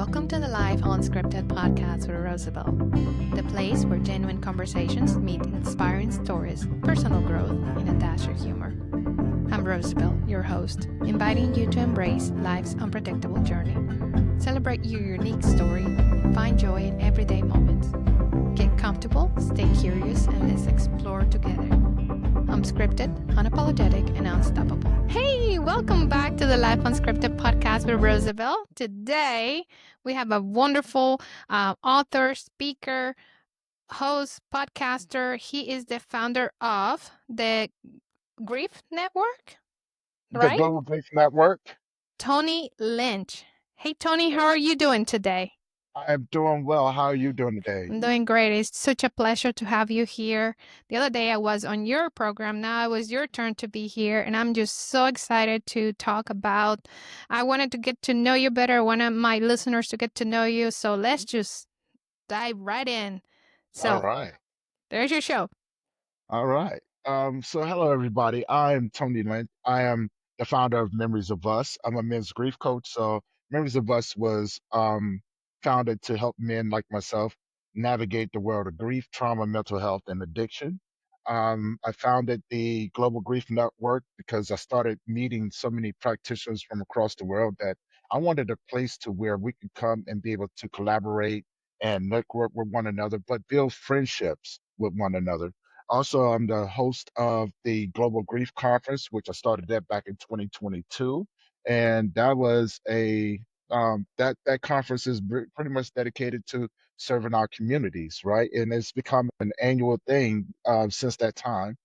Welcome to the Life Unscripted podcast with Rosabel, the place where genuine conversations meet inspiring stories, personal growth, and a dash of humor. I'm Rosabel, your host, inviting you to embrace life's unpredictable journey. Celebrate your unique story and find joy in everyday moments. Get comfortable, stay curious, and let's explore together. Unscripted, unapologetic, and unstoppable. Hey, welcome back to the Life Unscripted podcast with Rosabel. Today, we have a wonderful author, speaker, host, podcaster. He is the founder of the Grieve Network, The right? Global Grief Network. Tony Lynch. Hey, Tony, how are you doing today? I am doing well. How are you doing today? I'm doing great. It's such a pleasure to have you here. The other day I was on your program. Now it was your turn to be here. And I'm just so excited to talk about. I wanted to get to know you better. I wanted my listeners to get to know you. So let's just dive right in. All So right. there's your show. All right. So hello everybody. I am Tony Lynch. I am the founder of Memories of Us. I'm a men's grief coach. So Memories of Us was founded to help men like myself navigate the world of grief, trauma, mental health, and addiction. I founded the Global Grief Network because I started meeting so many practitioners from across the world that I wanted a place to where we could come and be able to collaborate and network with one another, but build friendships with one another. Also, I'm the host of the Global Grief Conference, which I started that back in 2022, and that was a that conference is pretty much dedicated to serving our communities, right? And it's become an annual thing since that time.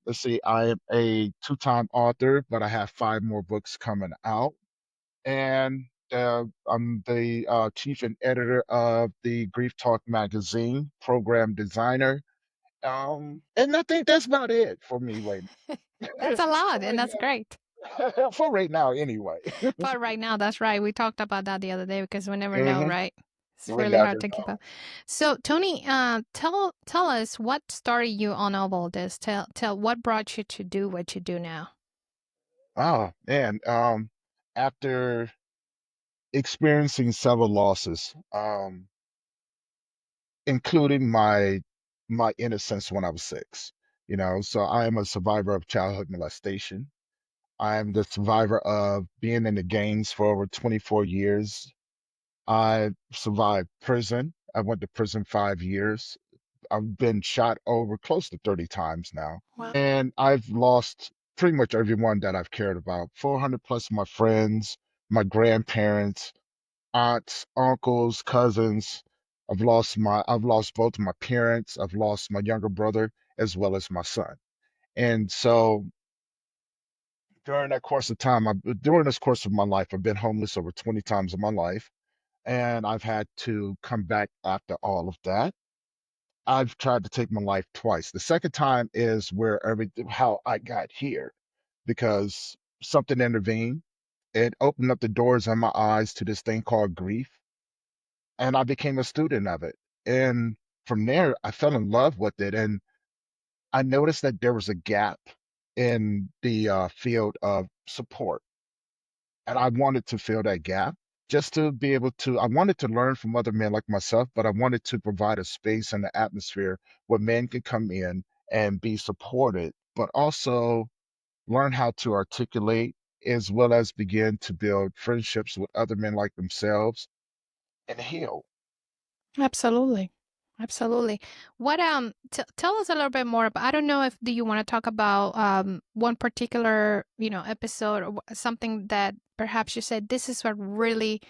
Let's see, I am a two-time author, but I have five more books coming out, and I'm the chief and editor of the Grief Talk magazine, program designer, and I think that's about it for me right That's a for lot, and right that's great. now. For right now, anyway. But right now, that's right. We talked about that the other day because we never know, hmm right? It's We really hard never to keep know. up. So, Tony, tell us what started you on all this. Tell what brought you to do what you do now. Oh man, after experiencing several losses, including my innocence when I was 6, so I am a survivor of childhood molestation. I am the survivor of being in the gangs for over 24 years. I survived prison. I went to prison 5 years. I've been shot over close to 30 times now. Wow. And I've lost pretty much everyone that I've cared about. 400 plus of my friends, my grandparents, aunts, uncles, cousins. I've lost both of my parents. I've lost my younger brother as well as my son. And so during this course of my life, I've been homeless over 20 times in my life, and I've had to come back after all of that. I've tried to take my life twice. The second time is where everything, how I got here, because something intervened. It opened up the doors in my eyes to this thing called grief, and I became a student of it. And from there, I fell in love with it, and I noticed that there was a gap in the field of support, and I wanted to fill that gap just to be able to. I wanted to learn from other men like myself, but I wanted to provide a space and an atmosphere where men could come in and be supported, but also learn how to articulate as well as begin to build friendships with other men like themselves and heal. Absolutely. Absolutely. What tell us a little bit more about, I don't know if do you want to talk about one particular, episode or something that perhaps you said this is what really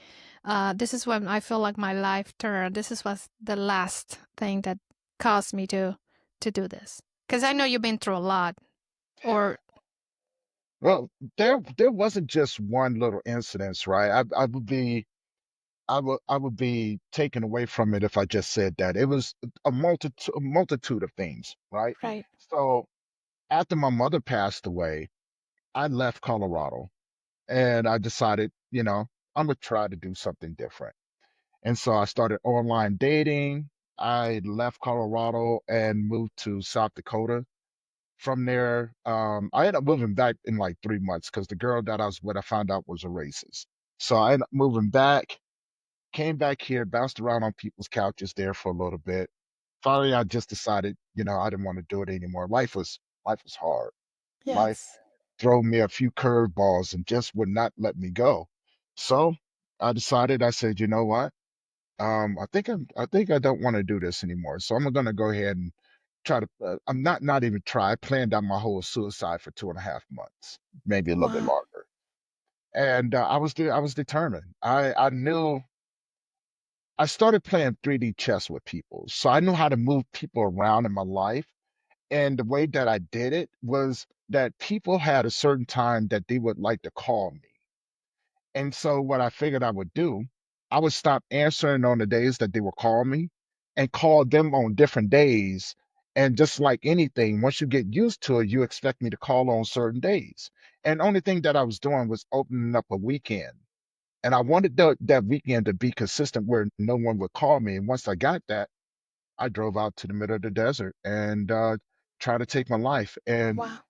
this is when I feel like my life turned. This is was the last thing that caused me to do this. Cuz I know you've been through a lot or Well, there wasn't just one little incident, right? I would be taken away from it if I just said that. It was a multitude of things, right? right. So after my mother passed away, I left Colorado and I decided, I'm gonna try to do something different. And so I started online dating. I left Colorado and moved to South Dakota. From there, I ended up moving back in like 3 months because the girl that I was with, I found out was a racist. So I ended up moving back. came back here, bounced around on people's couches there for a little bit. Finally, I just decided, I didn't want to do it anymore. Life was hard. Life Yes. throw me a few curveballs and just would not let me go. So I decided, I said, you know what? I think I don't want to do this anymore. So I'm going to go ahead and try to, I'm not even try. I planned out my whole suicide for 2.5 months, maybe a little bit Wow. longer. And I was determined. I knew I started playing 3D chess with people. So I knew how to move people around in my life. And the way that I did it was that people had a certain time that they would like to call me. And so what I figured I would do, I would stop answering on the days that they would call me and call them on different days. And just like anything, once you get used to it, you expect me to call on certain days. And the only thing that I was doing was opening up a weekend. And I wanted that weekend to be consistent where no one would call me. And once I got that, I drove out to the middle of the desert and tried to take my life. And Wow.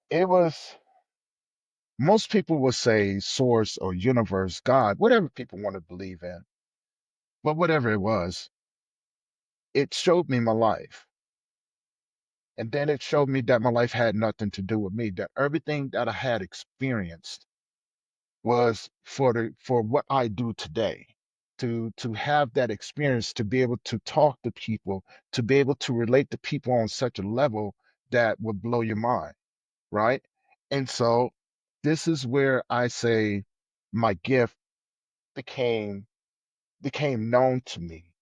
it was, most people would say source or universe, God, whatever people want to believe in. But whatever it was, it showed me my life. And then it showed me that my life had nothing to do with me, that everything that I had experienced was for what I do today. To have that experience, to be able to talk to people, to be able to relate to people on such a level that would blow your mind, right? And so this is where I say my gift became became known to me,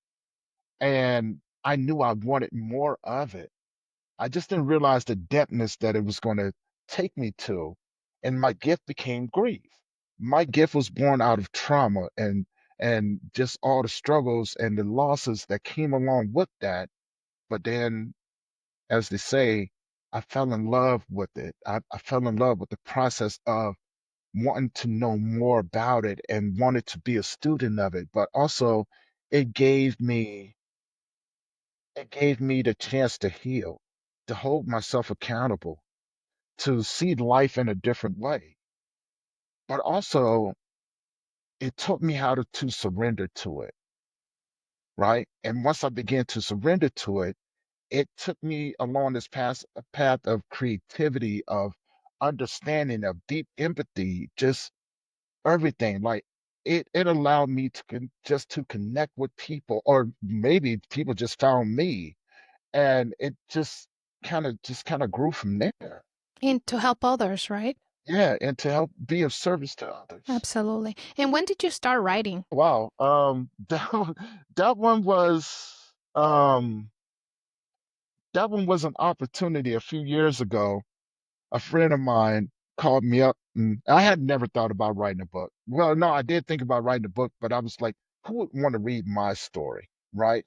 and I knew I wanted more of it. I just didn't realize the depthness that it was going to take me to. And my gift became grief. My gift was born out of trauma and just all the struggles and the losses that came along with that. But then, as they say, I fell in love with it. I fell in love with the process of wanting to know more about it and wanted to be a student of it. But also, it gave me it gave me the chance to heal, to hold myself accountable, to see life in a different way. But also, it taught me how to surrender to it, right? And once I began to surrender to it, it took me along this path of creativity, of understanding, of deep empathy, just everything. Like it allowed me to just to connect with people, or maybe people just found me, and it just kind of grew from there. And to help others, right? Yeah, and to help be of service to others. Absolutely. And when did you start writing? Wow. That one was that one was an opportunity a few years ago. A friend of mine called me up, and I had never thought about writing a book. Well, no, I did think about writing a book, but I was like, who would want to read my story, right?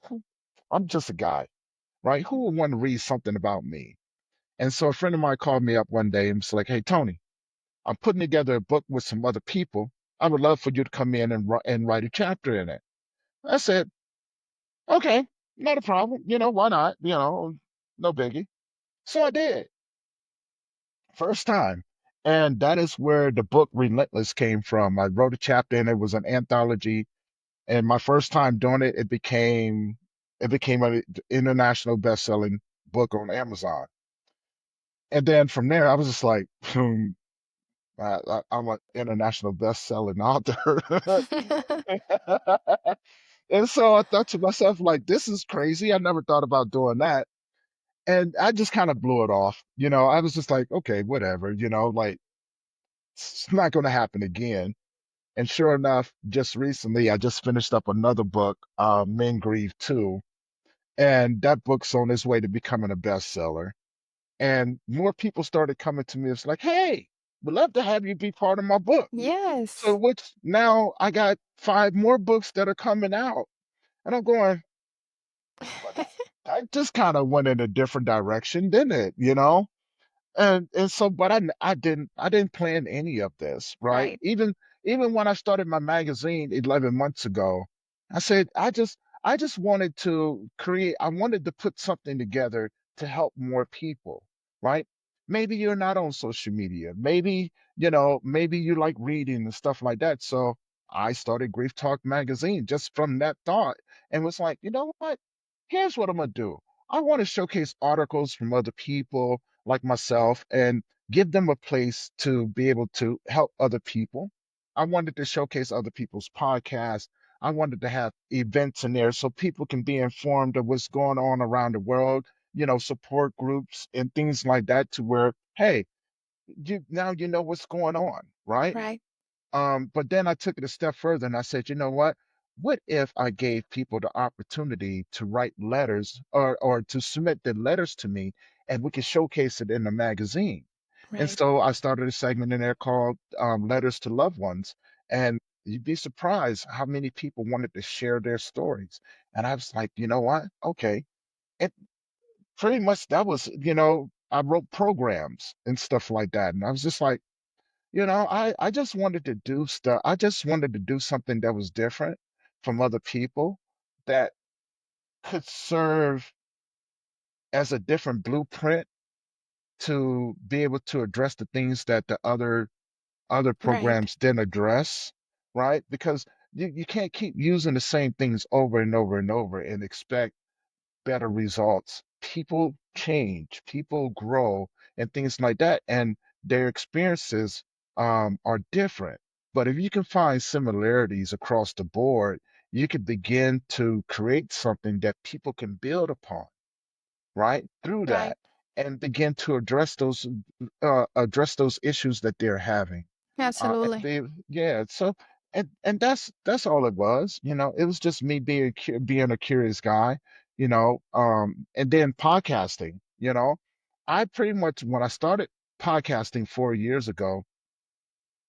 I'm just a guy, right? Who would want to read something about me? And so a friend of mine called me up one day and was like, "Hey, Tony, I'm putting together a book with some other people. I would love for you to come in and write a chapter in it." I said, "Okay, not a problem. Why not? No biggie." So I did, first time. And that is where the book Relentless came from. I wrote a chapter and it was an anthology. And my first time doing it, it became an international best-selling book on Amazon. And then from there, I was just like, I'm an international best-selling author. And so I thought to myself, like, this is crazy. I never thought about doing that. And I just kind of blew it off. I was just like, okay, whatever, like it's not going to happen again. And sure enough, just recently, I just finished up another book, Men Grieve too. And that book's on its way to becoming a bestseller. And more people started coming to me. It's like, hey, we'd love to have you be part of my book. So, Yes. which now I got 5 more books that are coming out. And I'm going, well, that just kind of went in a different direction, didn't it? And so, but I didn't plan any of this, right? Right. Even when I started my magazine 11 months ago, I said I just wanted to create. I wanted to put something together to help more people, right? Maybe you're not on social media. Maybe you like reading and stuff like that. So I started Grief Talk magazine just from that thought and was like, you know what? Here's what I'm gonna do. I want to showcase articles from other people like myself and give them a place to be able to help other people. I wanted to showcase other people's podcasts. I wanted to have events in there so people can be informed of what's going on around the world, support groups and things like that to where, hey, you know what's going on, right? Right. But then I took it a step further and I said, you know what? What if I gave people the opportunity to write letters or to submit their letters to me and we could showcase it in the magazine? And Right. so I started a segment in there called Letters to Loved Ones. And you'd be surprised how many people wanted to share their stories. And I was like, you know what? Okay. And pretty much that was, I wrote programs and stuff like that. And I was just like, I just wanted to do stuff. I just wanted to do something that was different from other people that could serve as a different blueprint to be able to address the things that the other Right. programs didn't address, right? Because you can't keep using the same things over and over and over and expect better results. People change, people grow, and things like that, and their experiences are different. But if you can find similarities across the board, you can begin to create something that people can build upon, right? Through Right. that, and begin to address those issues that they're having. And Absolutely. yeah, so and that's all it was. It was just me being a curious guy, and then podcasting. I pretty much when I started podcasting 4 years ago,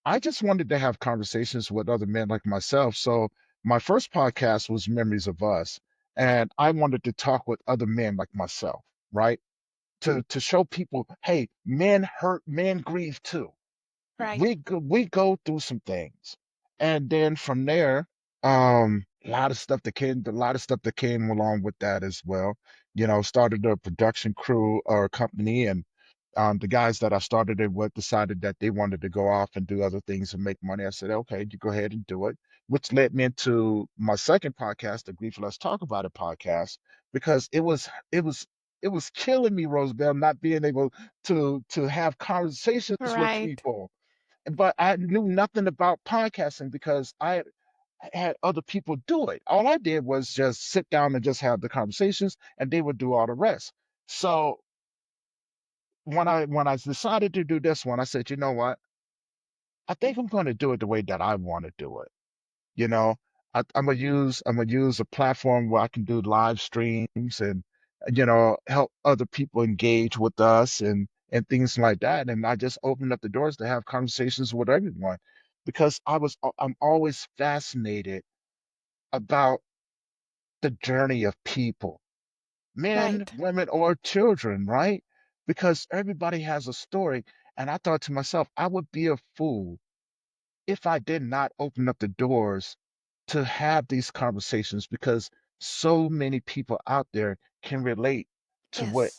I just wanted to have conversations with other men like myself. So my first podcast was Memories of Us, and I wanted to talk with other men like myself, right? To show people, hey, men hurt, men grieve too. Right. We go through some things, and then from there, a lot of stuff that came along with that as well. Started a production crew or company, and the guys that I started it with decided that they wanted to go off and do other things and make money. I said, okay, you go ahead and do it, which led me into my second podcast, the Grief Let's Talk About It podcast, because it was killing me, Rosabel, not being able to have conversations with Right. people, but I knew nothing about podcasting because I had other people do it. All I did was just sit down and just have the conversations, and they would do all the rest. So when I decided to do this one, I said, you know what? I think I'm going to do it the way that I want to do it. You know, I'm gonna use a platform where I can do live streams and help other people engage with us and things like that. And I just opened up the doors to have conversations with everyone because I'm always fascinated about the journey of people, men, Right. women, or children, right? Because everybody has a story. And I thought to myself, I would be a fool if I did not open up the doors to have these conversations because so many people out there can relate to Yes.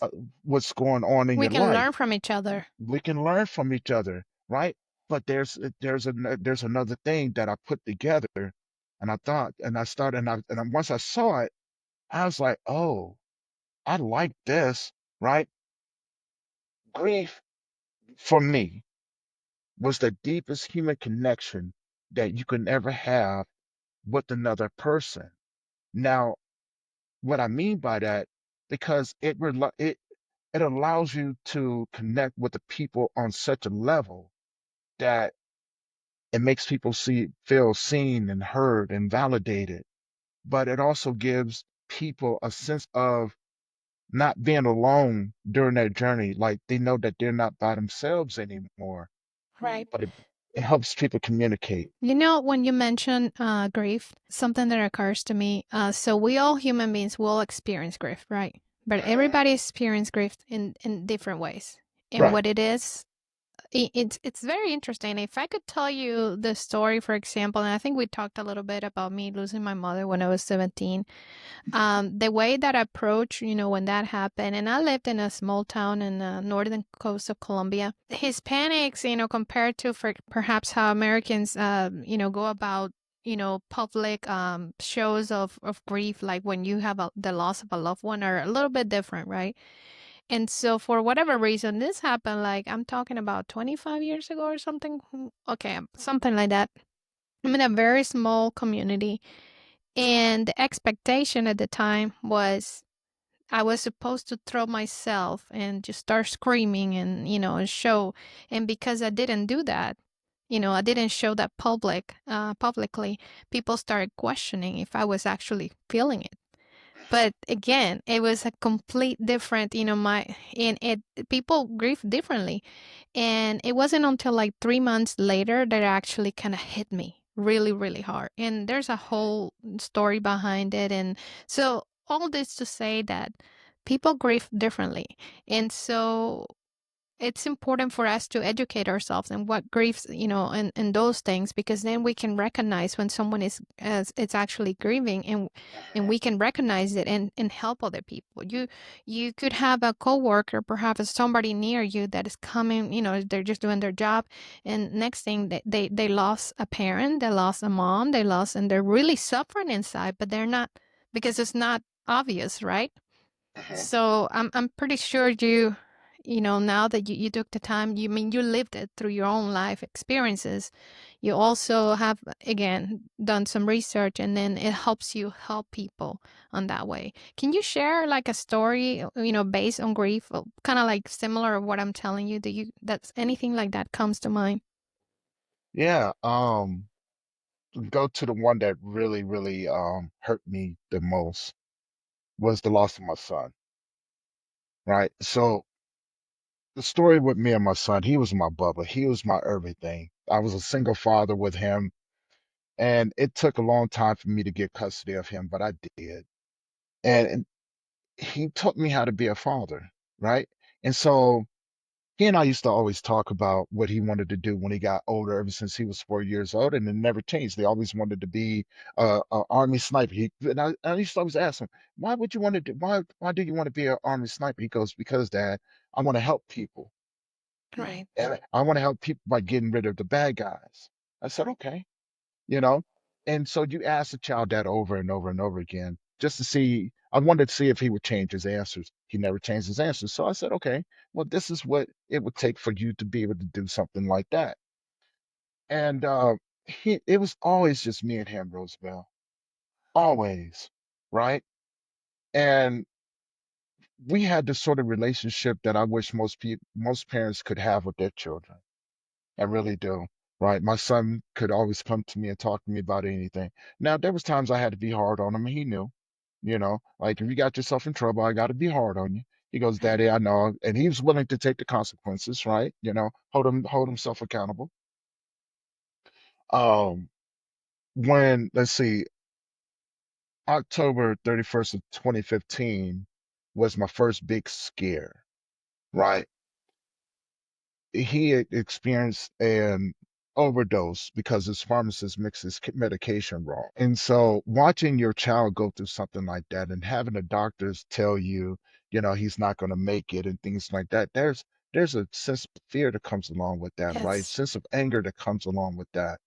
what's going on in We your can life. learn from each other. We can learn from each other, right? But there's another thing that I put together, and I thought, and I started, once I saw it, I was like, oh, I like this, right? Grief for me was the deepest human connection that you can ever have with another person. Now, what I mean by that, because it allows you to connect with the people on such a level that it makes people feel seen and heard and validated. But it also gives people a sense of not being alone during their journey. Like they know that they're not by themselves anymore. Right. But it helps people communicate. When you mention grief, something that occurs to me. So we all human beings will experience grief, right? But everybody experience grief in different ways. And Right. what it is, it's very interesting. If I could tell you the story, for example, and I think we talked a little bit about me losing my mother when I was 17. The way that I approach, when that happened, and I lived in a small town in the northern coast of Colombia. Hispanics, compared to perhaps how Americans, go about. public shows of grief, like when you have the loss of a loved one, are a little bit different, right? And so for whatever reason, this happened, like I'm talking about 25 years ago or something. Okay, something like that. I'm in a very small community, and the expectation at the time was I was supposed to throw myself and just start screaming and, and show. And because I didn't do that, I didn't show that publicly, people started questioning if I was actually feeling it. But again, it was a complete different, and it people grieve differently. And it wasn't until like 3 months later that it actually kind of hit me really, really hard. And there's a whole story behind it. And so all this to say that people grieve differently. And so it's important for us to educate ourselves and what grieves, and those things, because then we can recognize when someone is as it's actually grieving, and we can recognize it and help other people. You could have a coworker, perhaps somebody near you that is coming, they're just doing their job, and next thing they lost a parent, they lost a mom, and they're really suffering inside, but they're not, because it's not obvious, right? Mhm. So I'm pretty sure now that you took the time, you lived it through your own life experiences. You also have, again, done some research, and then it helps you help people on that way. Can you share like a story, based on grief, kind of like similar of what I'm telling you? That's anything like that comes to mind? Yeah. Go to the one that really, really hurt me the most was the loss of my son. Right. So the story with me and my son, he was my bubba. He was my everything. I was a single father with him, and it took a long time for me to get custody of him, but I did. And he taught me how to be a father, right? And so he and I used to always talk about what he wanted to do when he got older, ever since he was 4 years old, and it never changed. They always wanted to be a army sniper. I used to always ask him, "Why would you want to do? Why do you want to be an army sniper?" He goes, "Because, Dad, I want to help people, Right. and I want to help people by getting rid of the bad guys." I said, "Okay." you know? And so you ask the child that over and over and over again, just to see. I wanted to see if he would change his answers. He never changed his answers. So I said, okay, well, this is what it would take for you to be able to do something like that. And it was always just me and him, Rosabel, always, right? And we had this sort of relationship that I wish most parents could have with their children. I really do. Right. My son could always come to me and talk to me about anything. Now, there was times I had to be hard on him, and he knew, like if you got yourself in trouble, I got to be hard on you. He goes, Daddy, I know. And he was willing to take the consequences, right? Hold himself accountable. Um, when, let's see, October 31st of 2015 was my first big scare, right? He had experienced an overdose because his pharmacist mixed his medication wrong. And so watching your child go through something like that and having the doctors tell you, he's not going to make it and things like that, there's a sense of fear that comes along with that, right? Yes. Sense of anger that comes along with that.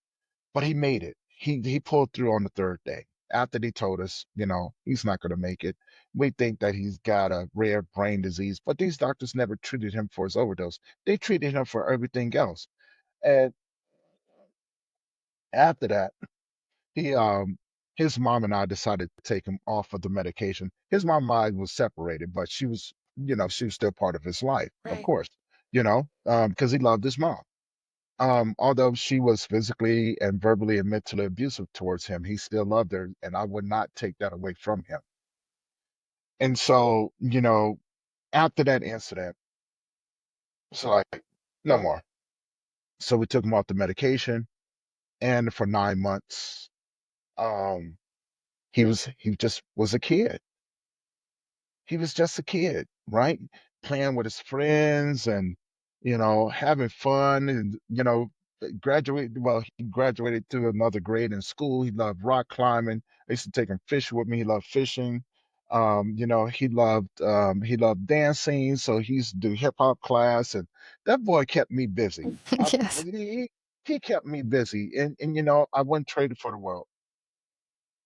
But he made it. He pulled through on the third day. After they told us, he's not going to make it. We think that he's got a rare brain disease, but these doctors never treated him for his overdose. They treated him for everything else. And after that, he his mom and I decided to take him off of the medication. His mom and I was separated, but she was still part of his life, of Right. course, because he loved his mom. Although she was physically and verbally and mentally abusive towards him, he still loved her, and I would not take that away from him. And so, after that incident, it's like, no more. So we took him off the medication, and for 9 months, um, he just was a kid. He was just a kid, right? Playing with his friends and, having fun and, he graduated to another grade in school. He loved rock climbing. I used to take him fishing with me. He loved fishing. He loved dancing, so he used to do hip hop class, and that boy kept me busy. Yes. he kept me busy, and I wasn't traded for the world.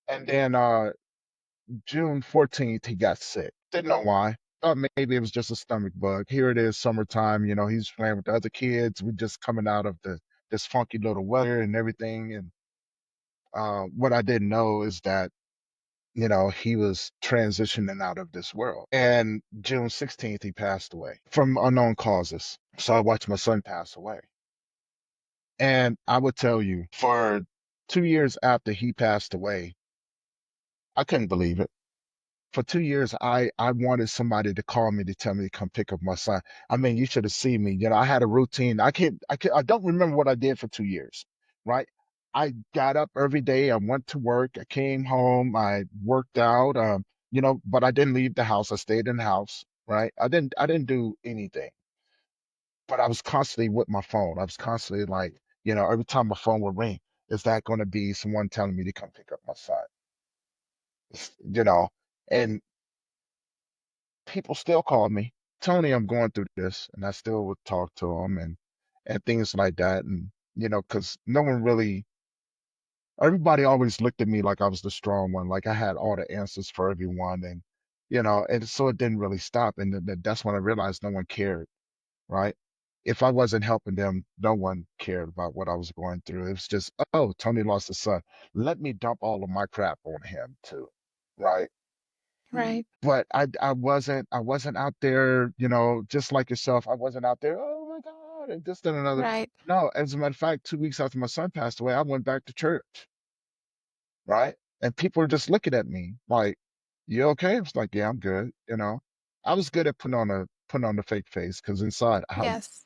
And then June 14th, he got sick. Didn't know why. Thought maybe it was just a stomach bug. Here it is, summertime. He's playing with the other kids. We're just coming out of this funky little weather and everything. And what I didn't know is that he was transitioning out of this world. And June 16th, he passed away from unknown causes. So I watched my son pass away. And I would tell you, for 2 years after he passed away, I couldn't believe it. For 2 years, I wanted somebody to call me to tell me to come pick up my son. I mean, you should have seen me. I had a routine. I don't remember what I did for 2 years, right? I got up every day. I went to work. I came home. I worked out. But I didn't leave the house. I stayed in the house, right? I didn't do anything, but I was constantly with my phone. I was constantly like, every time my phone would ring, is that going to be someone telling me to come pick up my son? You know, and people still call me, Tony, I'm going through this, and I still would talk to them and things like that, and because no one really, everybody always looked at me like I was the strong one, like I had all the answers for everyone, and so it didn't really stop, and that's when I realized no one cared, right? If I wasn't helping them, no one cared about what I was going through. It was just, oh, Tony lost his son. Let me dump all of my crap on him too, right? Right. But I wasn't out there, just like yourself. I wasn't out there, oh my God, and this and another. Right. No, as a matter of fact, 2 weeks after my son passed away, I went back to church, right? And people were just looking at me like, you okay? I was like, yeah, I'm good. I was good at putting on the fake face because inside Yes.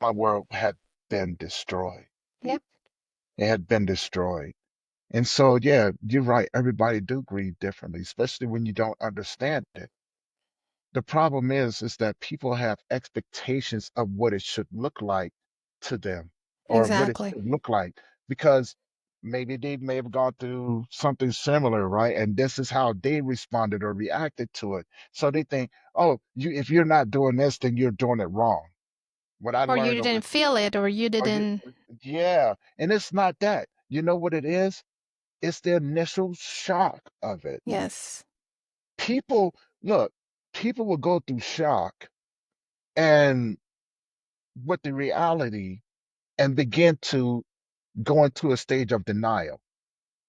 my world had been destroyed. Yep. It had been destroyed. And so, yeah, you're right. Everybody do grieve differently, especially when you don't understand it. The problem is that people have expectations of what it should look like to them or what it Exactly. should look like because maybe they may have gone through something similar, right? And this is how they responded or reacted to it. So they think, oh, if you're not doing this, then you're doing it wrong. What I Or you learned over, didn't feel it, or you or you, didn't. yeah, and it's not that. You know what it is? It's the initial shock of it. Yes. People, look, people will go through shock and with the reality and begin to go into a stage of denial.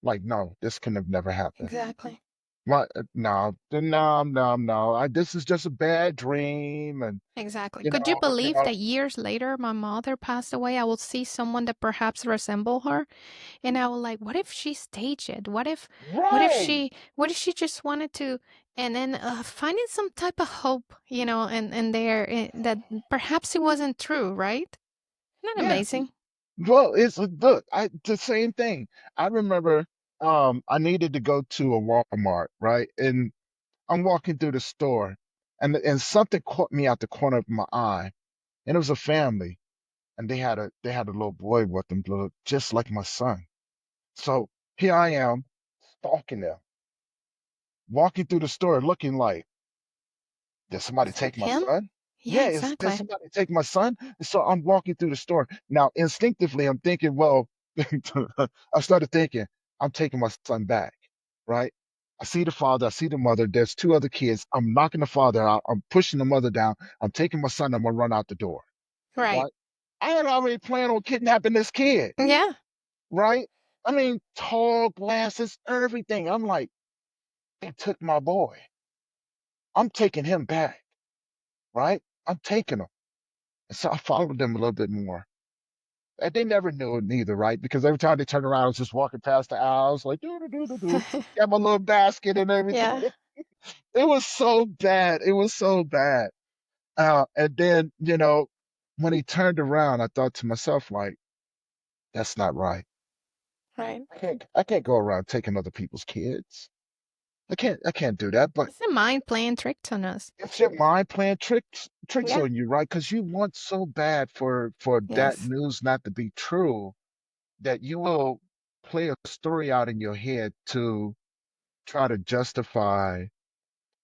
Like, no, this can have never happened. Exactly. What? No, no, no, no. This is just a bad dream, and Exactly. you Could you know, you believe know, that years later my mother passed away? I will see someone that perhaps resemble her, and I will like, what if she staged it? right? What if she just wanted to, and then finding some type of hope, and there that perhaps it wasn't true, right? Isn't that Yeah. amazing? Well, it's look, the same thing. I remember, I needed to go to a Walmart, right? And I'm walking through the store, and something caught me out the corner of my eye, and it was a family. And they had a little boy with them, just like my son. So here I am, stalking them, walking through the store, looking like, did somebody Is that take my him? son? Yeah, Yeah, did exactly. somebody take my son? So I'm walking through the store. Now, instinctively, I'm thinking, well, I started thinking, I'm taking my son back, right? I see the father, I see the mother. There's two other kids. I'm knocking the father out. I'm pushing the mother down. I'm taking my son. I'm gonna run out the door, Right. right? I had already planned on kidnapping this kid. Yeah. Right? I mean, tall glasses, everything. I'm like, they took my boy. I'm taking him back, right? I'm taking him. And so I followed them a little bit more. And they never knew it neither, right? Because every time they turned around, I was just walking past the aisles, like, doo doo doo doo doo. Got my little basket and everything. Yeah. It was so bad. It was so bad. And then, when he turned around, I thought to myself, like, that's not right. Right. I can't go around taking other people's kids. I can't do that. But It's the mind playing tricks on us. it's your mind playing tricks Yeah. on you, right? Because you want so bad for that Yes. news not to be true that you will play a story out in your head to try to justify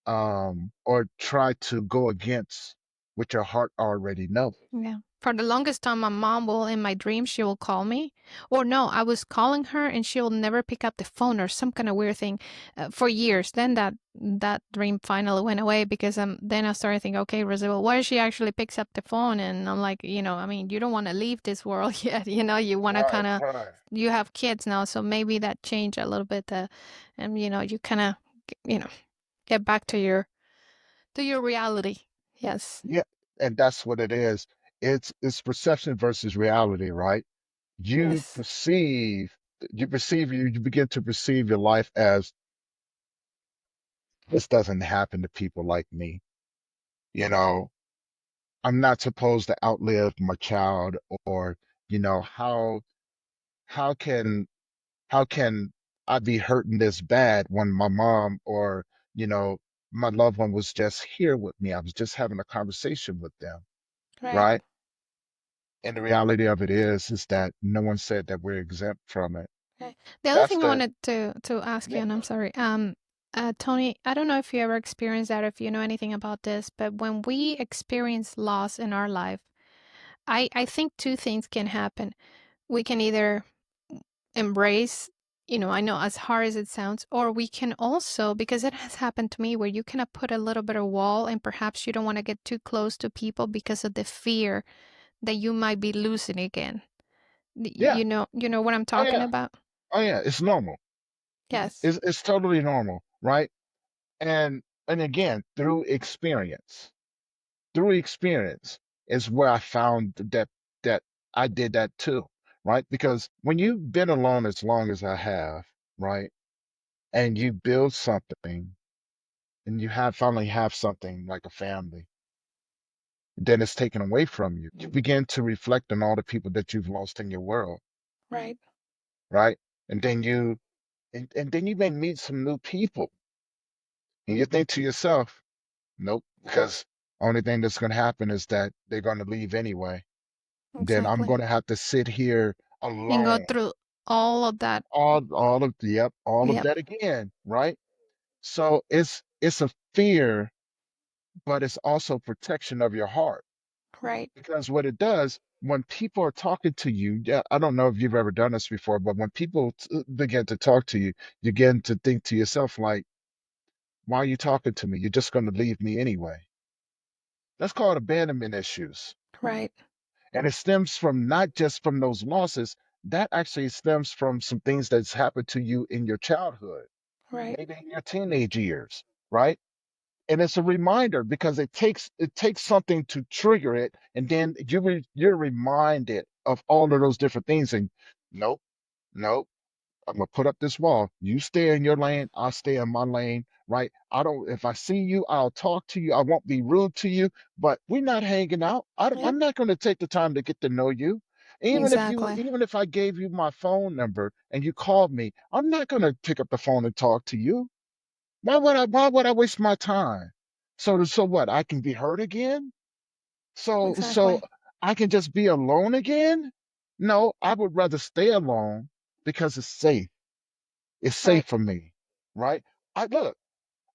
or try to go against. which your heart already knows. Yeah. For the longest time, my mom will, in my dreams, she will call me. Or no, I was calling her and she'll never pick up the phone or some kind of weird thing for years. Then that dream finally went away because then I started thinking, okay, Rosabel, what if she actually picks up the phone? And I'm like, I mean, you don't want to leave this world yet. You want to Right, kind of, right. you have kids now. So maybe that changed a little bit. And, you kind of, get back to your reality. Yes. Yeah, and that's what it is. It's perception versus reality, right? You Yes. perceive, you begin to perceive your life as this doesn't happen to people like me. You know, I'm not supposed to outlive my child, or, you know, how can how can I be hurting this bad when my mom, or, you know, my loved one was just here with me. I was just having a conversation with them, Right. right? And the reality of it is that no one said that we're exempt from it. Okay. The other That's thing I the wanted to ask you, Yeah, and I'm sorry, Tony, I don't know if you ever experienced that, if you know anything about this, but when we experience loss in our life, I think two things can happen. We can either embrace, I know as hard as it sounds, or we can also, because it has happened to me, where you kind of put a little bit of wall, and perhaps you don't want to get too close to people because of the fear that you might be losing again. yeah, You know what I'm oh talking yeah, about? oh yeah. It's normal. Yes. It's totally normal, right? And again, through experience is where I found that I did that too, right? Because when you've been alone as long as I have, right, and you build something, and you have finally have something like a family, then it's taken away from you. You begin to reflect on all the people that you've lost in your world, Right. right? And then you may meet some new people, and you think to yourself, nope, because only thing that's going to happen is that they're going to leave anyway. Then I'm Exactly. going to have to sit here And go alone, through all of that. all of Yep. that again, right? So it's a fear, but it's also protection of your heart. Right. Because what it does, when people are talking to you, yeah, I don't know if you've ever done this before, but when people begin to talk to you, you begin to think to yourself, like, why are you talking to me? You're just going to leave me anyway. That's called abandonment issues. Right. And it stems from not just from those losses, that actually stems from some things that's happened to you in your childhood, Right. maybe in your teenage years, right? And it's a reminder because it takes something to trigger it, and then you're reminded of all of those different things. And nope, nope, I'm gonna put up this wall. You stay in your lane, I'll stay in my lane, right? I don't, if I see you, I'll talk to you. I won't be rude to you, but we're not hanging out. Yep. I'm not going to take the time to get to know you. Exactly. Even if I gave you my phone number and you called me, I'm not going to pick up the phone and talk to you. Why would I waste my time? So what? I can be hurt again? So Exactly. I can just be alone again? No, I would rather stay alone because it's safe. It's safe Right. for me, right? Look,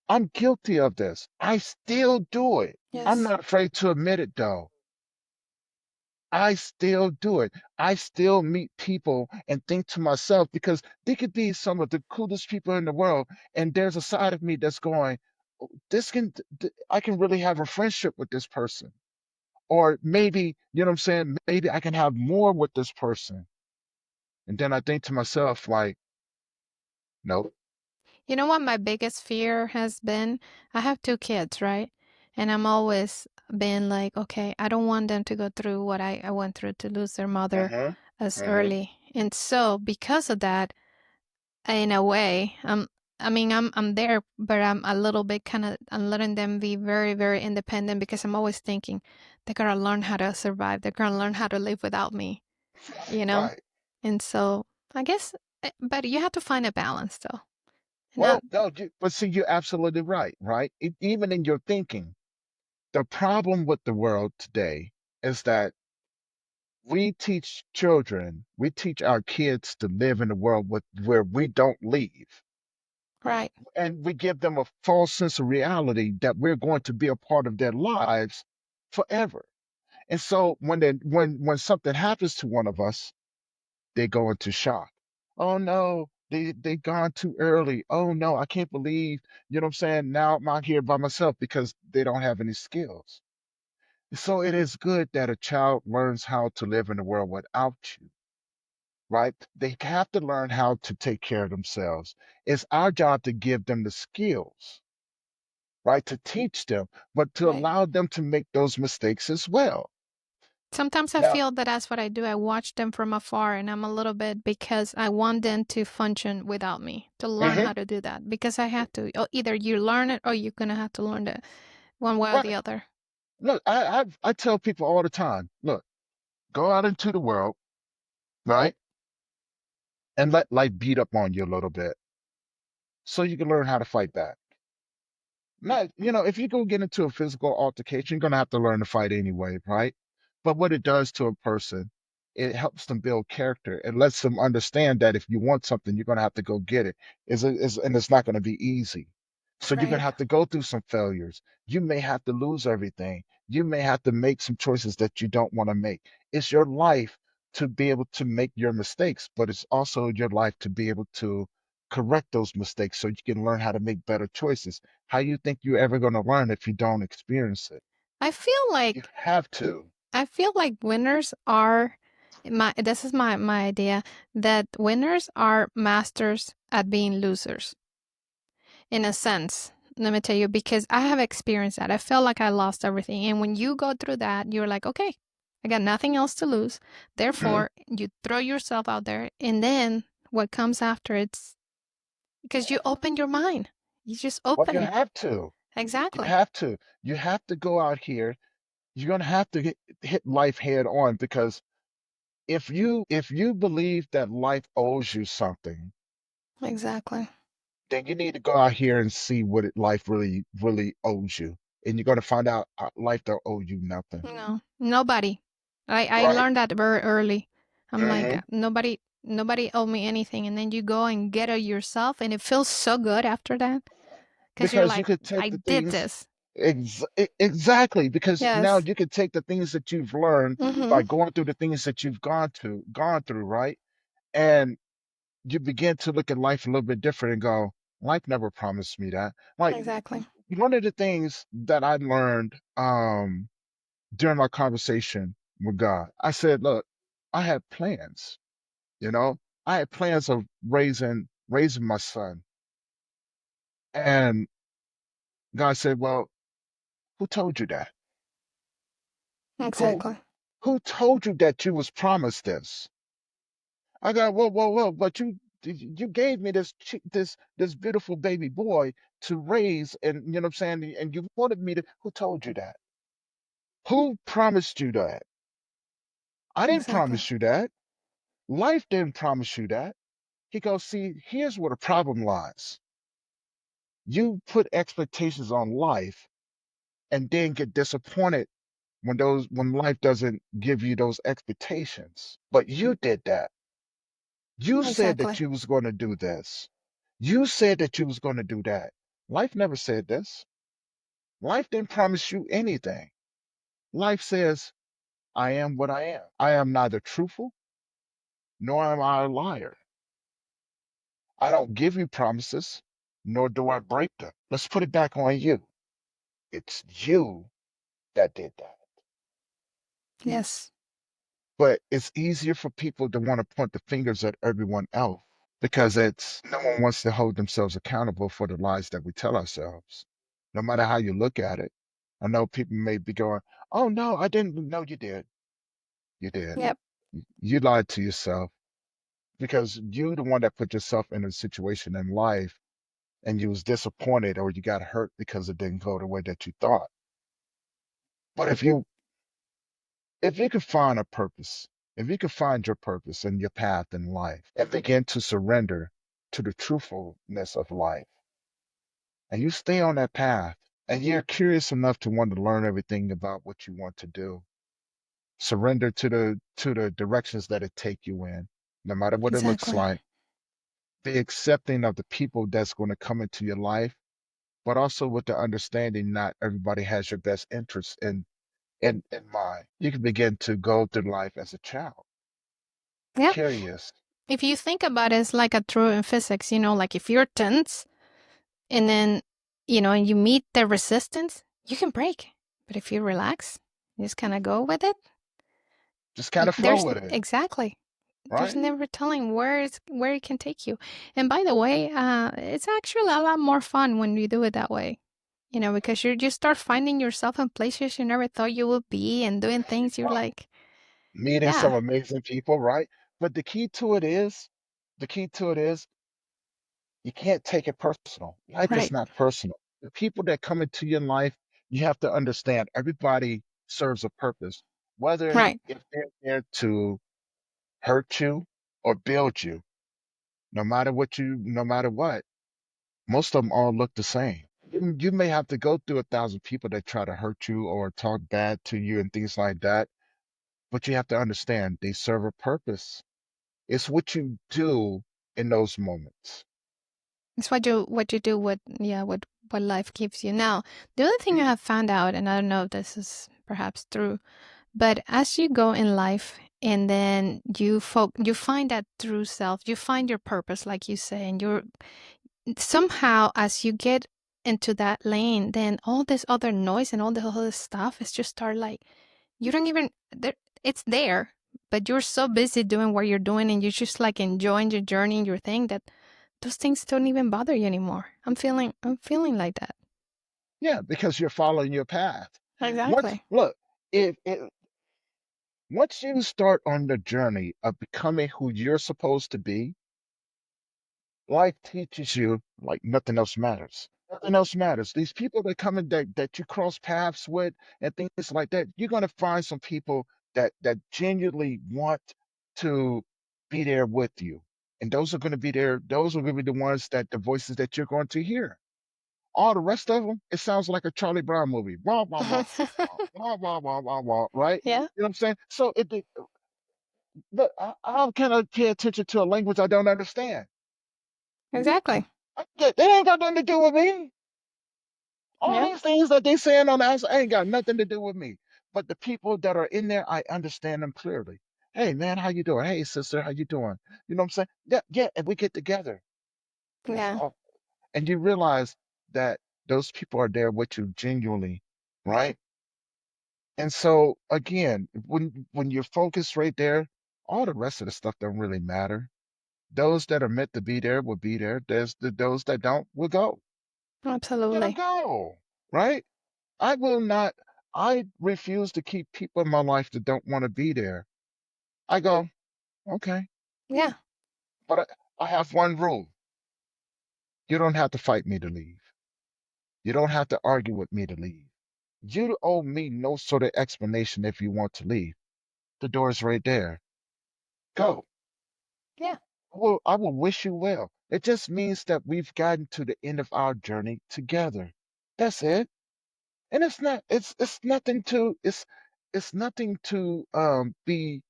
I'm guilty of this. I still do it. I'm Yes. not afraid to admit it though. I still do it. I still meet people and think to myself, because they could be some of the coolest people in the world, and there's a side of me that's going, "Oh, I can really have a friendship with this person. Or maybe, you know what I'm saying? Maybe I can have more with this person." And then I think to myself, like, nope. You know what my biggest fear has been? I have two kids, right? And I'm always been like, okay, I don't want them to go through what I went through, to lose their mother Mm-hmm. as Mm-hmm. early. And so because of that, in a way, I'm there, but I'm a little bit kind of, I'm letting them be very, very independent, because I'm always thinking they're gonna learn how to survive. They're gonna learn how to live without me, you know? Right. And so I guess, but you have to find a balance though. Not Well, no, but see, you're absolutely right, right? Even in your thinking, the problem with the world today is that we teach our kids to live in a world where we don't leave. right. And we give them a false sense of reality that we're going to be a part of their lives. forever. And so when something happens to one of us, they go into shock. Oh no, they gone too early. Oh no, I can't believe, you know what I'm saying? Now I'm out here by myself because they don't have any skills. So it is good that a child learns how to live in the world without you, right? They have to learn how to take care of themselves. It's our job to give them the skills, right? To teach them, but to Right. allow them to make those mistakes as well. Sometimes I Now, feel that that's what I do. I watch them from afar and I'm a little bit because I want them to function without me, to learn mhm, how to do that because I have to. Either you learn it or you're going to have to learn it one way or the right. other. Look, I tell people all the time, look, go out into the world, right? And let life beat up on you a little bit so you can learn how to fight back. Not, if you go get into a physical altercation, you're gonna have to learn to fight anyway, right? But what it does to a person, it helps them build character. It lets them understand that if you want something, you're gonna have to go get it. And it's not gonna be easy. So you're gonna Right. have to go through some failures. You may have to lose everything. You may have to make some choices that you don't want to make. It's your life to be able to make your mistakes, but it's also your life to be able to correct those mistakes so you can learn how to make better choices. How you think you're ever going to learn if you don't experience it? I feel You like have to. winners are my this is my idea that winners are masters at being losers in a sense. Let me tell you, because I have experienced that. I felt like I lost everything. And when you go through that, you're like, okay, I got nothing else to lose. Mhm. Therefore, you throw yourself out there. And then what comes after, it's because you open your mind. You just Well, you open. have to. You Exactly. have to. You have to go out here. You're going to have to hit life head on because if you believe that life owes you something, Exactly. then you need to go out here and see what life really really owes you, and you're going to find out life don't owe you nothing, No, nobody. I right? learned that very early. I'm like, Hmm. nobody owed me anything. And then you go and get it yourself. And it feels so good after that because you're Because you like, could take I the did things this. exactly, because now Yes. you can take the things that you've learned Mm-hmm. by going through the things that you've gone through, right? And you begin to look at life a little bit different and go, life never promised me that. Like Exactly. one of the things that I learned during my conversation with God, I said, look, I had plans, you know, I had plans of raising my son. And God said, well, who told you that? Who Exactly. who told you that you was promised this? I got, whoa, but you gave me this beautiful baby boy to raise, and you know what I'm saying, and you wanted me to. Who told you that? Who promised you that? I didn't Exactly. promise you that. Life didn't promise you that. He goes, see, here's where the problem lies. You put expectations on life and then get disappointed when life doesn't give you those expectations. But you did that. You said that Exactly. you was going to do this. You said that you was going to do that. Life never said this. Life didn't promise you anything. Life says, I am what I am. I am neither truthful nor am I a liar. I don't give you promises, nor do I break them. Let's put it back on you. It's you that did that. Yes. But it's easier for people to want to point the fingers at everyone else because it's no one wants to hold themselves accountable for the lies that we tell ourselves, no matter how you look at it. I know people may be going, "Oh no, I didn't." No, you did. You did. Yep. You lied to yourself because you the one that put yourself in a situation in life and you was disappointed or you got hurt because it didn't go the way that you thought. But if you could find a purpose, if you could find your purpose and your path in life and begin to surrender to the truthfulness of life, and you stay on that path, and you're curious enough to want to learn everything about what you want to do, surrender to the directions that it take you in, no matter what it looks Exactly. like. Be accepting of the people that's going to come into your life, but also with the understanding not everybody has your best interest in mind. You can begin to go through life as a child, Yeah. curious. If you think about it, it's like a true in physics, like if you're tense and then, and you meet the resistance, you can break. But if you relax, you just kind of go with it. Just kind of flow with it, Exactly. There's right? never telling where it can take you. And by the way, it's actually a lot more fun when you do it that way. Because you start finding yourself in places you never thought you would be and doing things you're Well, like, meeting yeah, some amazing people, right? But the key to it is you can't take it personal. Life is right, not personal. The people that come into your life, you have to understand everybody serves a purpose, whether right. if they're there to hurt you or build you, no matter what, most of them all look the same. You may have to go through 1,000 people that try to hurt you or talk bad to you and things like that, but you have to understand they serve a purpose. It's what you do in those moments. It's what you do, what life gives you. Now, the other thing I have found out, and I don't know if this is perhaps true, but as you go in life and then you find that true self, you find your purpose, like you say, and you're somehow as you get into that lane, then all this other noise and all the other stuff is just start like you don't even there. It's there, but you're so busy doing what you're doing, and you're just like enjoying your journey and your thing that those things don't even bother you anymore. I'm feeling like that. Yeah, because you're following your path. Once, Exactly. look, if once you start on the journey of becoming who you're supposed to be, life teaches you like nothing else matters. Nothing else matters. These people that come in that you cross paths with and things like that, you're gonna find some people that genuinely want to be there with you. And those are gonna be there, those are gonna be the ones that the voices that you're going to hear. All the rest of them, it sounds like a Charlie Brown movie. Wah, wah, wah, wah, wah, wah, wah, wah, right? Yeah, You know what I'm saying? So look, how can I pay attention to a language I don't understand? exactly. They ain't got nothing to do with me. All Yeah, these things that they saying on the outside ain't got nothing to do with me. But the people that are in there, I understand them clearly. Hey man, how you doing? Hey sister, how you doing? You know what I'm saying? Yeah, yeah, and we get together. That's yeah, all. And you realize that those people are there with you genuinely, right? And so again, when you're focused right there, all the rest of the stuff don't really matter. Those that are meant to be there will be there. Those that don't will go. Let them absolutely. go, right? I will not. I refuse to keep people in my life that don't want to be there. I go, okay, Yeah, but I have one rule. You don't have to fight me to leave. You don't have to argue with me to leave. You owe me no sort of explanation if you want to leave. The door's right there. Go. yeah, Well, I will wish you well. It just means that we've gotten to the end of our journey together. That's it. And it's nothing to it's nothing to be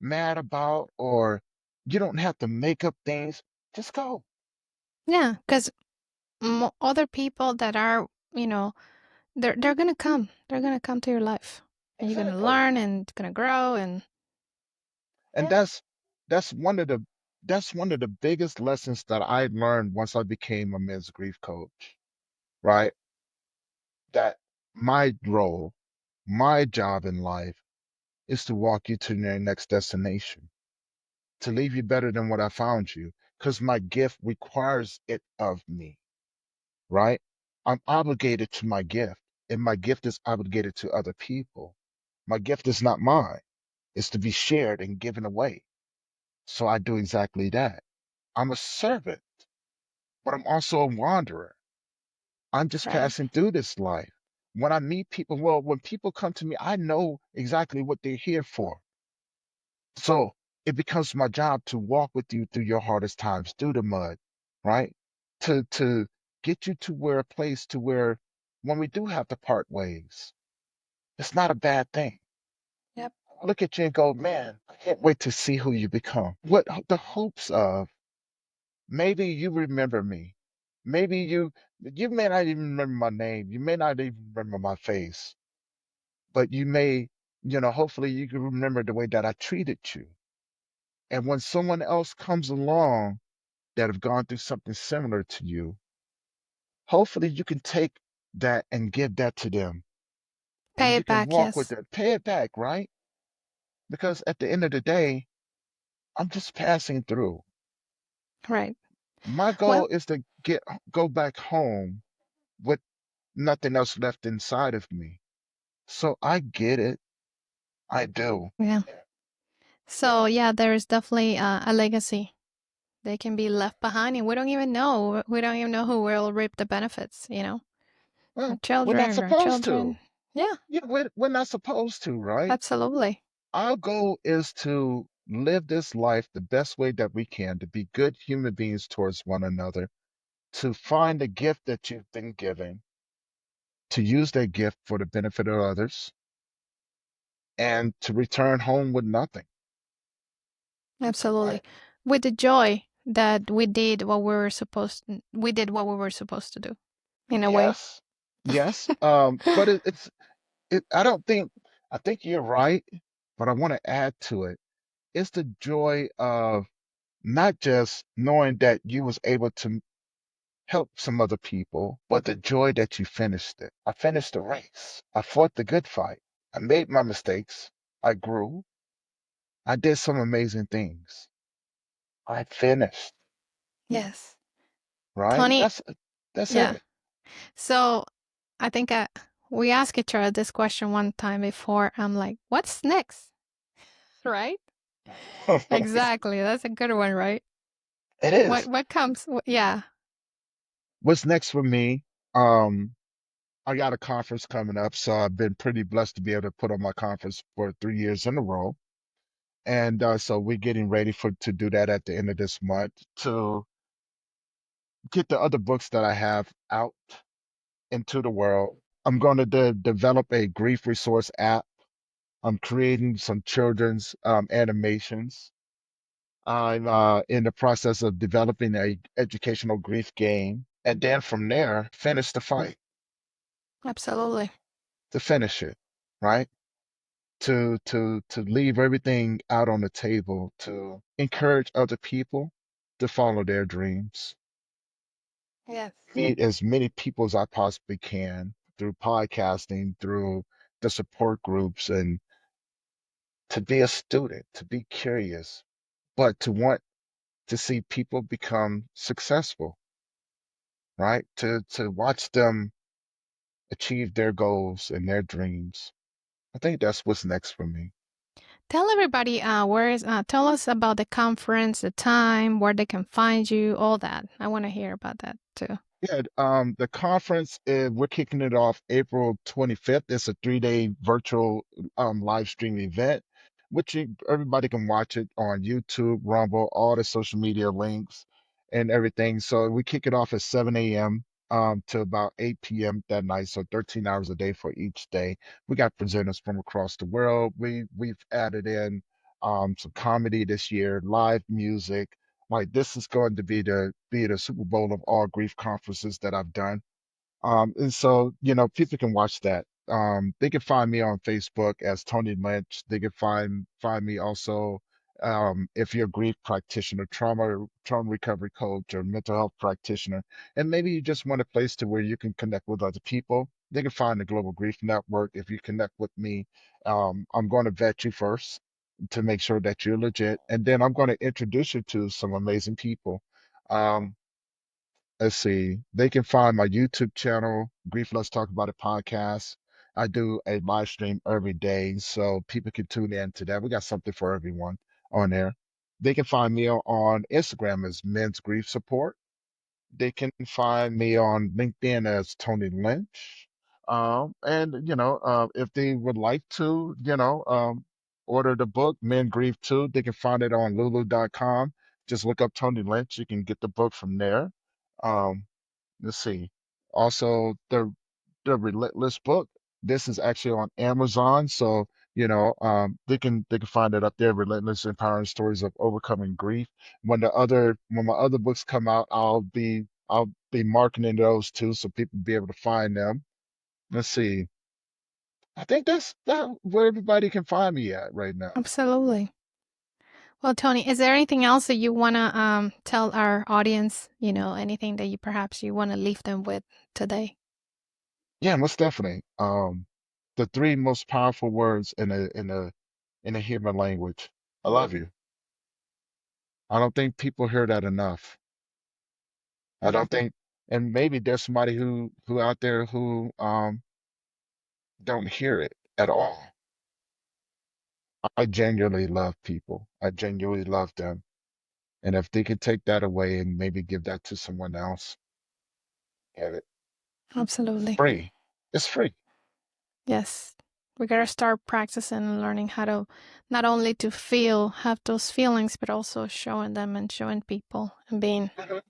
mad about, or you don't have to make up things. Just go. yeah. Because other people that are, they're gonna come. They're gonna come to your life, and you're gonna Exactly. learn, and it's gonna grow, and And yeah, that's one of the biggest lessons that I learned once I became a men's grief coach, right? That my role, my job in life is to walk you to your next destination, to leave you better than what I found you, because my gift requires it of me, right? I'm obligated to my gift, and my gift is obligated to other people. My gift is not mine, it's to be shared and given away. So I do exactly that. I'm a servant, but I'm also a wanderer. I'm just right. passing through this life. When I meet people, well, when people come to me, I know exactly what they're here for. So it becomes my job to walk with you through your hardest times, through the mud, right? To get you to where a place to where when we do have to part ways, it's not a bad thing. Yep. I look at you and go, man, I can't wait to see who you become. What the hopes of maybe you remember me. Maybe you may not even remember my name. You may not even remember my face. but you may, hopefully you can remember the way that I treated you. And when someone else comes along that have gone through something similar to you, hopefully you can take that and give that to them and Pay you it can back, walk with yes. it, pay it back, right? Because at the end of the day, I'm just passing through. Right. My goal Well, is to go back home with nothing else left inside of me. So I get it. I do. yeah. So yeah, there is definitely a legacy. They can be left behind, and we don't even know. We don't even know who will reap the benefits. Our Well, we're not children, our supposed to. children. Yeah, Yeah, we're not supposed to, right? absolutely. Our goal is to live this life the best way that we can, to be good human beings towards one another, to find the gift that you've been given, to use that gift for the benefit of others, and to return home with nothing, Absolutely. right? With the joy that we did what we were supposed to do in a way. Yes, yes. But I don't think, I think you're right, but I want to add to it. It's the joy of not just knowing that you was able to help some other people, but the joy that you finished it. I finished the race. I fought the good fight. I made my mistakes. I grew. I did some amazing things. I finished, Yes. right? Tony, That's yeah. it. So I think we asked each other this question one time before. I'm like, what's next? Right? Exactly. That's a good one, right? It What is. what comes? Yeah, What's next for me? Um, I got a conference coming up, so I've been pretty blessed to be able to put on my conference for 3 years in a row. And so we're getting ready for to do that at the end of this month to get the other books that I have out into the world. I'm going to develop a grief resource app. I'm creating some children's animations. I'm in the process of developing a educational grief game, and then from there, finish the fight, absolutely. to finish it, right? To leave everything out on the table, to encourage other people to follow their dreams, Yes. meet as many people as I possibly can through podcasting, through the support groups, and to be a student, to be curious, but to want to see people become successful, right? To watch them achieve their goals and their dreams. I think that's what's next for me. Tell everybody tell us about the conference, the time, where they can find you, all that. I want to hear about that too. Yeah, the conference, we're kicking it off April 25th. It's a 3-day virtual live stream event, which everybody can watch it on YouTube, Rumble, all the social media links and everything. So we kick it off at 7 a.m. To about 8 p.m. that night, so 13 hours a day for each day. We got presenters from across the world. We've added in some comedy this year, live music, like this is going to be the Super Bowl of all grief conferences that I've done. And so, people can watch that. They can find me on Facebook as Tony Lynch. They can find me also if you're a grief practitioner, trauma recovery coach, or mental health practitioner, and maybe you just want a place to where you can connect with other people. They can find the Global Grief Network. If you connect with me, I'm going to vet you first to make sure that you're legit, and then I'm going to introduce you to some amazing people. Um, let's see. They can find my YouTube channel, Grief Let's Talk About It podcast. I do a live stream every day, so people can tune in to that. We got something for everyone on there. They can find me on Instagram as Men's Grief Support. They can find me on LinkedIn as Tony Lynch. And if they would like to, order the book, Men Grieve Too, they can find it on lulu.com. Just look up Tony Lynch. You can get the book from there. Um, let's see. Also, the Relentless book. This is actually on Amazon, so they can find it up there. Relentless, empowering stories of overcoming grief. When my other books come out, I'll be marketing those too, so people be able to find them. Let's see. I think that's where everybody can find me at right now. Absolutely. Well, Tony, is there anything else that you want to tell our audience? Anything that you perhaps you want to leave them with today? Yeah, most definitely. The three most powerful words in a human language. I love you. I don't think people hear that enough. I don't think, and maybe there's somebody who out there who don't hear it at all. I genuinely love people. I genuinely love them. And if they could take that away and maybe give that to someone else, get it Absolutely. free. It's free. Yes. We got to start practicing and learning how to not only to have those feelings, but also showing them and showing people and being. Mhm.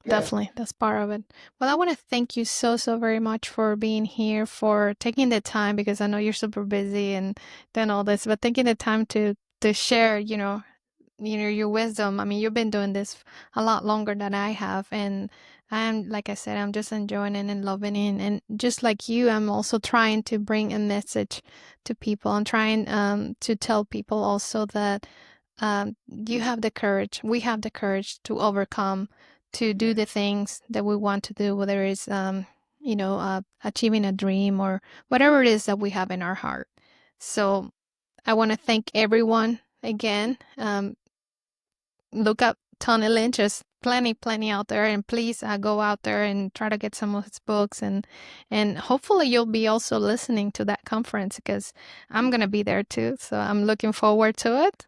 Yeah. Definitely, that's part of it. Well, I want to thank you so, so very much for being here, for taking the time, because I know you're super busy and then all this, but taking the time to share, your wisdom. I mean, you've been doing this a lot longer than I have, and I'm, like I said, I'm just enjoying it and loving it. And just like you, I'm also trying to bring a message to people. I'm trying to tell people also that you have the courage. We have the courage to overcome, to do the things that we want to do, whether it's achieving a dream or whatever it is that we have in our heart. So I want to thank everyone again. Look up Tony Lynch. There's plenty out there, and please go out there and try to get some of his books, and hopefully you'll be also listening to that conference because I'm gonna be there too. So I'm looking forward to it.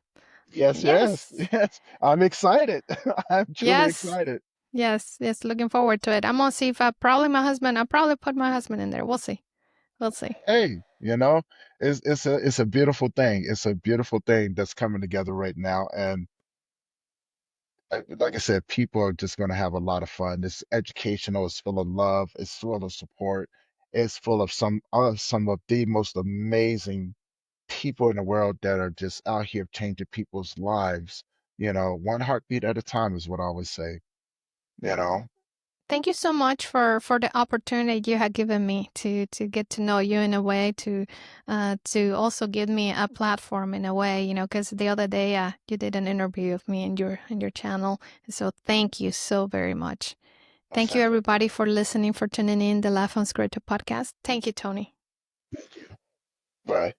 Yes, yes, Yes, yes. I'm excited. I'm truly yes, excited. yes. Looking forward to it. I'm gonna see if I'll probably put my husband in there. We'll see. We'll see. Hey, it's a beautiful thing. It's a beautiful thing that's coming together right now. And like I said, people are just going to have a lot of fun. It's educational. It's full of love. It's full of support. It's full of some of the most amazing people in the world that are just out here changing people's lives. One heartbeat at a time is what I always say. You know, Thank you so much for the opportunity you have given me to get to know you in a way, to also give me a platform in a way, because the other day you did an interview of me in your channel. So thank you so very much. most Thank you definitely. everybody for listening, for tuning in the Life Unscripted podcast. Thank you, Tony. Thank you. Bye.